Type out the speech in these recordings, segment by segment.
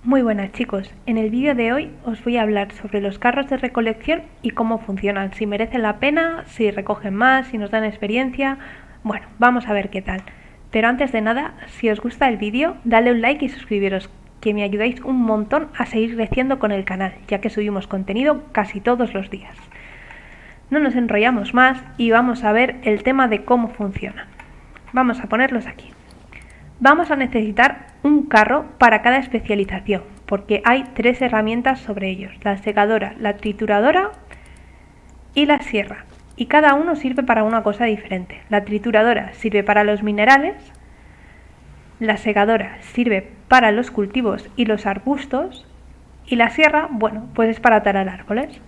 Muy buenas chicos, en el vídeo de hoy os voy a hablar sobre los carros de recolección y cómo funcionan, si merecen la pena, si recogen más, si nos dan experiencia. Bueno, vamos a ver qué tal. Pero antes de nada, si os gusta el vídeo, dale un like y suscribiros, que me ayudáis un montón a seguir creciendo con el canal, ya que subimos contenido casi todos los días. No nos enrollamos más y vamos a ver el tema de cómo funciona. Vamos a ponerlos aquí. Vamos a necesitar un carro para cada especialización, porque hay 3 herramientas sobre ellos: la secadora, la trituradora y la sierra. Y cada uno sirve para una cosa diferente. La trituradora sirve para los minerales, la secadora sirve para los cultivos y los arbustos, y la sierra, bueno, pues es para talar árboles.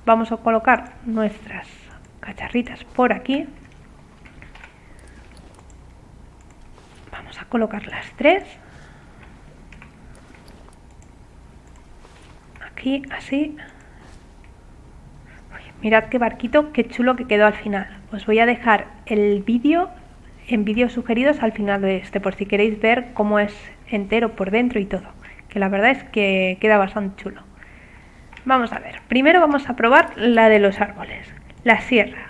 Vamos a colocar nuestras cacharritas por aquí. Vamos a colocar las 3. Aquí, así. Mirad qué barquito, qué chulo que quedó al final. Os voy a dejar el vídeo en vídeos sugeridos al final de este, por si queréis ver cómo es entero por dentro y todo. Que la verdad es que queda bastante chulo. Vamos a ver. Primero vamos a probar la de los árboles. La sierra.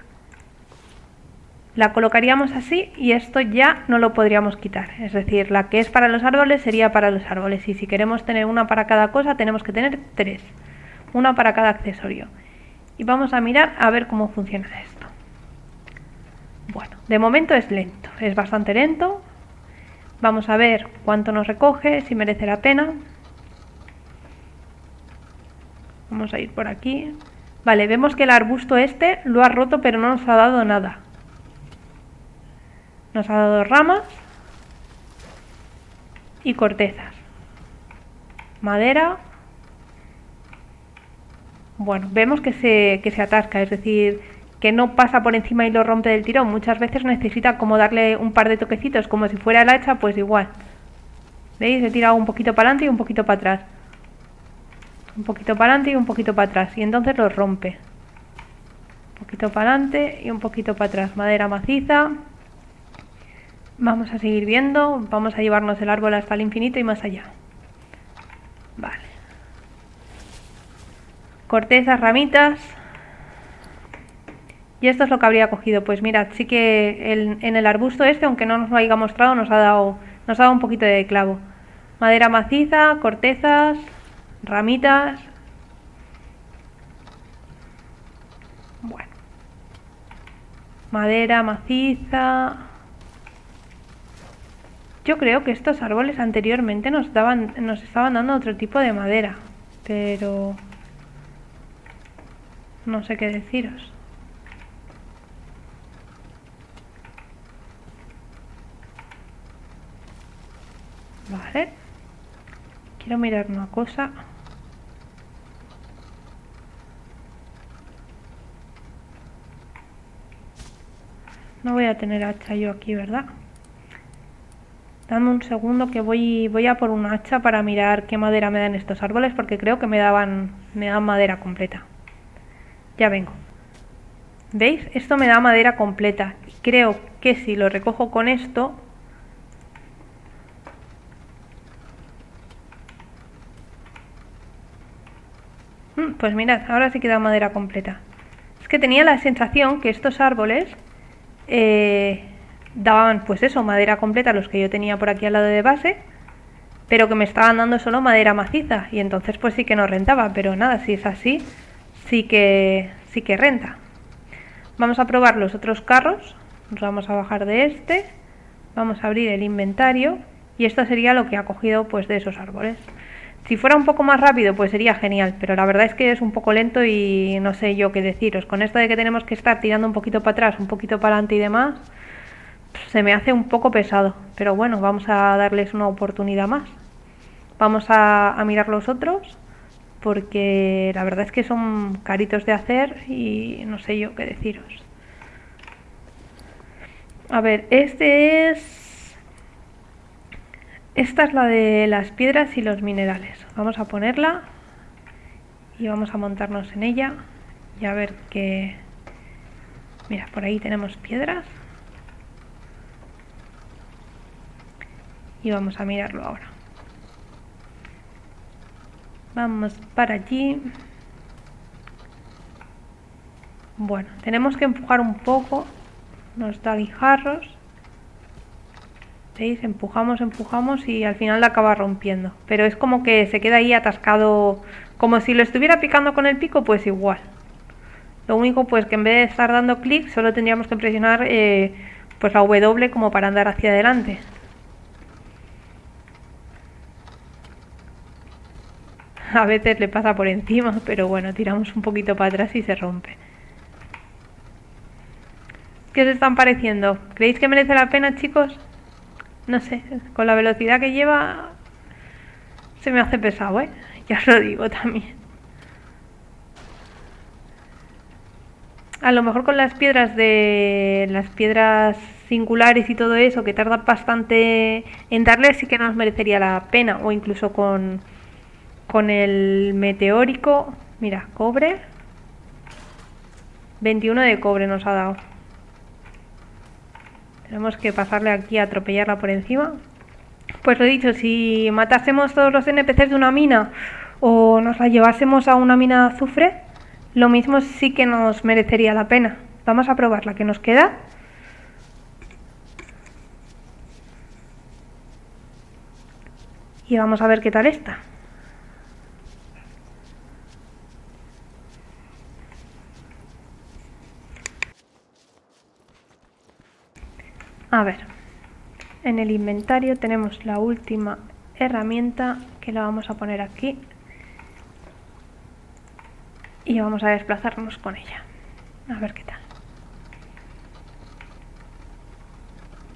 La colocaríamos así y esto ya no lo podríamos quitar. Es decir, la que es para los árboles sería para los árboles. Y si queremos tener una para cada cosa, tenemos que tener 3. Una para cada accesorio. Y vamos a mirar a ver cómo funciona esto. Bueno, de momento es lento, es bastante lento. Vamos a ver cuánto nos recoge, si merece la pena. Vamos a ir por aquí. Vale, vemos que el arbusto este lo ha roto, pero no nos ha dado nada. Nos ha dado ramas y cortezas. Madera. Bueno, vemos que se atasca, es decir, que no pasa por encima y lo rompe del tirón. Muchas veces necesita como darle un par de toquecitos, como si fuera el hacha, pues igual. ¿Veis? He tirado un poquito para adelante y un poquito para atrás. Un poquito para adelante y un poquito para atrás. Y entonces lo rompe. Un poquito para adelante y un poquito para atrás. Madera maciza. Vamos a seguir viendo. Vamos a llevarnos el árbol hasta el infinito y más allá. Vale. Cortezas, ramitas. Y esto es lo que habría cogido. Pues mirad, sí que en el arbusto este, aunque no nos lo haya mostrado, nos ha dado un poquito de clavo. Madera maciza, cortezas, ramitas. Bueno. Madera maciza. Yo creo que estos árboles anteriormente nos estaban dando otro tipo de madera. Pero no sé qué deciros. Vale. Quiero mirar una cosa. No voy a tener hacha yo aquí, ¿verdad? Dame un segundo que voy a por un hacha para mirar qué madera me dan estos árboles, porque creo que me dan madera completa. Ya vengo. ¿Veis? Esto me da madera completa. Creo que si lo recojo con esto... Pues mirad, ahora sí que da madera completa. Es que tenía la sensación que estos árboles daban, pues eso, madera completa, los que yo tenía por aquí al lado de base, pero que me estaban dando solo madera maciza, y entonces pues sí que no rentaba. Pero nada, si es así, sí que renta. Vamos a probar los otros carros. Nos vamos a bajar de este. Vamos a abrir el inventario. Y esto sería lo que ha cogido pues de esos árboles. Si fuera un poco más rápido pues sería genial, pero la verdad es que es un poco lento y no sé yo qué deciros. Con esto de que tenemos que estar tirando un poquito para atrás, un poquito para adelante y demás, se me hace un poco pesado. Pero bueno, vamos a darles una oportunidad más. Vamos a mirar los otros, porque la verdad es que son caritos de hacer y no sé yo qué deciros. A ver, esta es la de las piedras y los minerales. Vamos a ponerla y vamos a montarnos en ella y a ver qué... Mira, por ahí tenemos piedras. Y vamos a mirarlo ahora. Vamos para allí. Bueno, tenemos que empujar un poco. Nos da guijarros. ¿Veis? Empujamos, empujamos y al final la acaba rompiendo. Pero es como que se queda ahí atascado, como si lo estuviera picando con el pico, pues igual. Lo único pues que en vez de estar dando clic, solo tendríamos que presionar pues la W como para andar hacia adelante. A veces le pasa por encima, pero bueno, tiramos un poquito para atrás y se rompe. ¿Qué os están pareciendo? ¿Creéis que merece la pena, chicos? No sé, con la velocidad que lleva se me hace pesado, ¿eh? Ya os lo digo también. A lo mejor con las piedras singulares y todo eso, que tarda bastante en darle, sí que nos merecería la pena. O incluso con el meteórico. Mira, cobre. 21 de cobre nos ha dado. Tenemos que pasarle aquí a atropellarla por encima. Pues lo dicho, si matásemos todos los NPCs de una mina o nos la llevásemos a una mina de azufre, lo mismo sí que nos merecería la pena. Vamos a probar la que nos queda. Y vamos a ver qué tal está. A ver, en el inventario tenemos la última herramienta que la vamos a poner aquí. Y vamos a desplazarnos con ella. A ver qué tal.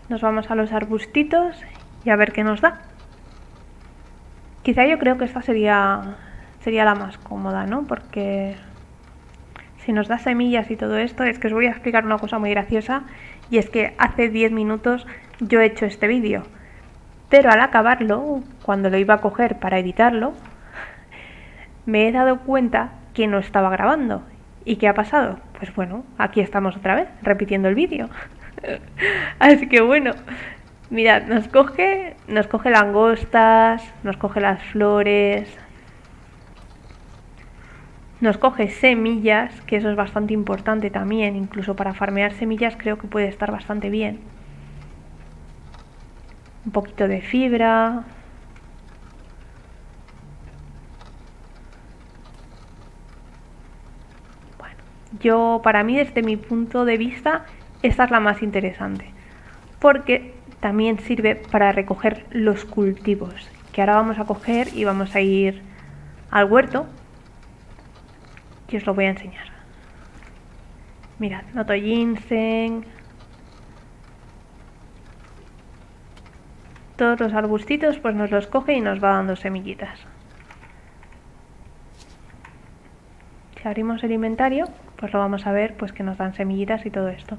Nos vamos a los arbustitos y a ver qué nos da. Quizá yo creo que esta sería la más cómoda, ¿no? Porque si nos da semillas y todo esto, es que os voy a explicar una cosa muy graciosa, y es que hace 10 minutos yo he hecho este vídeo, pero al acabarlo, cuando lo iba a coger para editarlo, me he dado cuenta que no estaba grabando. ¿Y qué ha pasado? Pues bueno, aquí estamos otra vez, repitiendo el vídeo. Así que bueno, mirad, nos coge langostas, nos coge las flores, nos coge semillas, que eso es bastante importante también, incluso para farmear semillas creo que puede estar bastante bien. Un poquito de fibra. Bueno, para mí, desde mi punto de vista, esta es la más interesante, porque también sirve para recoger los cultivos, que ahora vamos a coger y vamos a ir al huerto y os lo voy a enseñar. Mirad, noto ginseng, todos los arbustitos pues nos los coge y nos va dando semillitas. Si abrimos el inventario, pues lo vamos a ver, pues que nos dan semillitas y todo esto.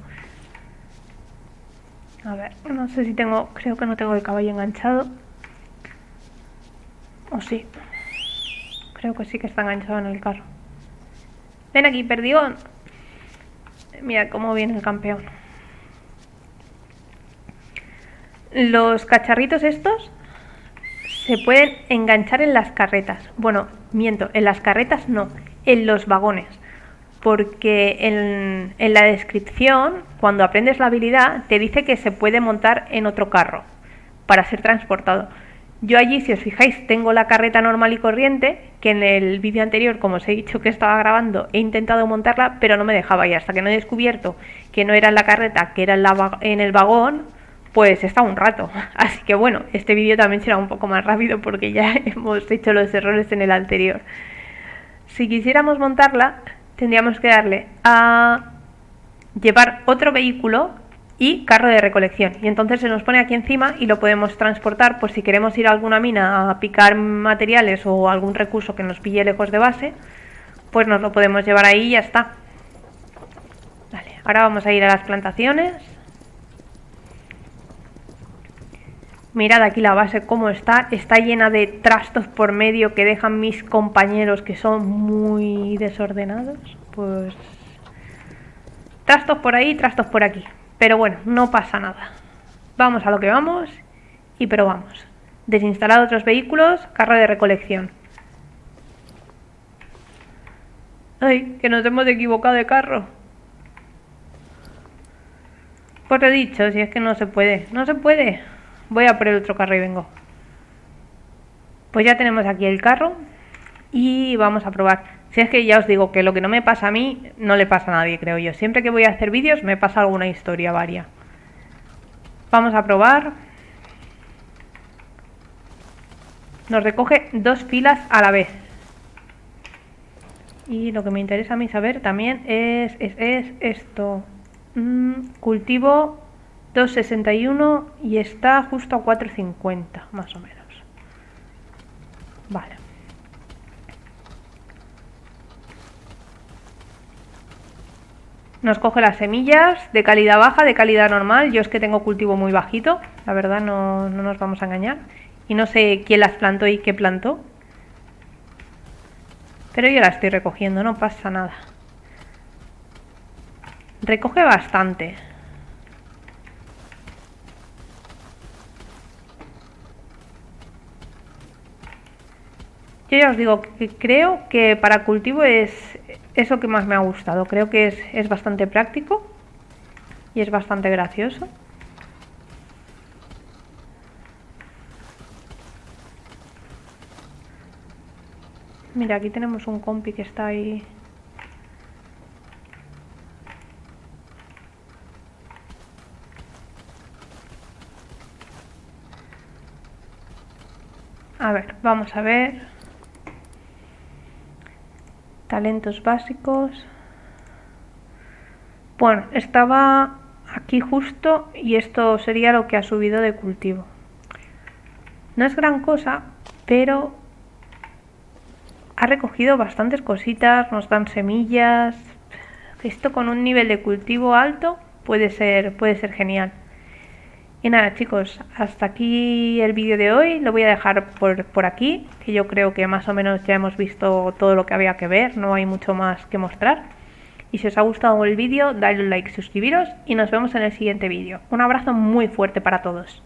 A ver, no sé si creo que no tengo el caballo enganchado. O sí. Creo que sí que está enganchado en el carro. Ven aquí, perdigón. Mira cómo viene el campeón. Los cacharritos estos se pueden enganchar en las carretas. Bueno, miento, en las carretas no, en los vagones. Porque en la descripción, cuando aprendes la habilidad, te dice que se puede montar en otro carro para ser transportado. Yo allí, si os fijáis, tengo la carreta normal y corriente, que en el vídeo anterior, como os he dicho que estaba grabando, he intentado montarla, pero no me dejaba, y hasta que no he descubierto que no era en la carreta, que era en el vagón, pues está un rato. Así que bueno, este vídeo también será un poco más rápido porque ya hemos hecho los errores en el anterior. Si quisiéramos montarla, tendríamos que darle a llevar otro vehículo y carro de recolección, y entonces se nos pone aquí encima y lo podemos transportar por si queremos ir a alguna mina a picar materiales o algún recurso que nos pille lejos de base, pues nos lo podemos llevar ahí y ya está. Vale, ahora vamos a ir a las plantaciones. Mirad aquí la base cómo está llena de trastos por medio que dejan mis compañeros, que son muy desordenados. Pues trastos por ahí, trastos por aquí. Pero bueno, no pasa nada. Vamos a lo que vamos y probamos. Desinstalar otros vehículos, carro de recolección. ¡Ay! Que nos hemos equivocado de carro. Pues he dicho, si es que no se puede. No se puede. Voy a por el otro carro y vengo. Pues ya tenemos aquí el carro. Y vamos a probar. Si es que ya os digo que lo que no me pasa a mí, no le pasa a nadie, creo yo. Siempre que voy a hacer vídeos me pasa alguna historia varia. Vamos a probar. Nos recoge 2 filas a la vez. Y lo que me interesa a mí saber también es esto. Cultivo 2,61 y está justo a 4,50 más o menos. Vale. Nos coge las semillas de calidad baja, de calidad normal. Yo es que tengo cultivo muy bajito, la verdad no nos vamos a engañar. Y no sé quién las plantó y qué plantó. Pero yo la estoy recogiendo, no pasa nada. Recoge bastante. Yo ya os digo que creo que para cultivo es lo que más me ha gustado. Creo que es bastante práctico y es bastante gracioso. Mira, aquí tenemos un compi que está ahí. A ver, vamos a ver. Talentos básicos. Bueno, estaba aquí justo y esto sería lo que ha subido de cultivo. No es gran cosa, pero ha recogido bastantes cositas, nos dan semillas. Esto con un nivel de cultivo alto puede ser genial. Y nada chicos, hasta aquí el vídeo de hoy, lo voy a dejar por aquí, que yo creo que más o menos ya hemos visto todo lo que había que ver, no hay mucho más que mostrar. Y si os ha gustado el vídeo, dadle un like, suscribiros y nos vemos en el siguiente vídeo. Un abrazo muy fuerte para todos.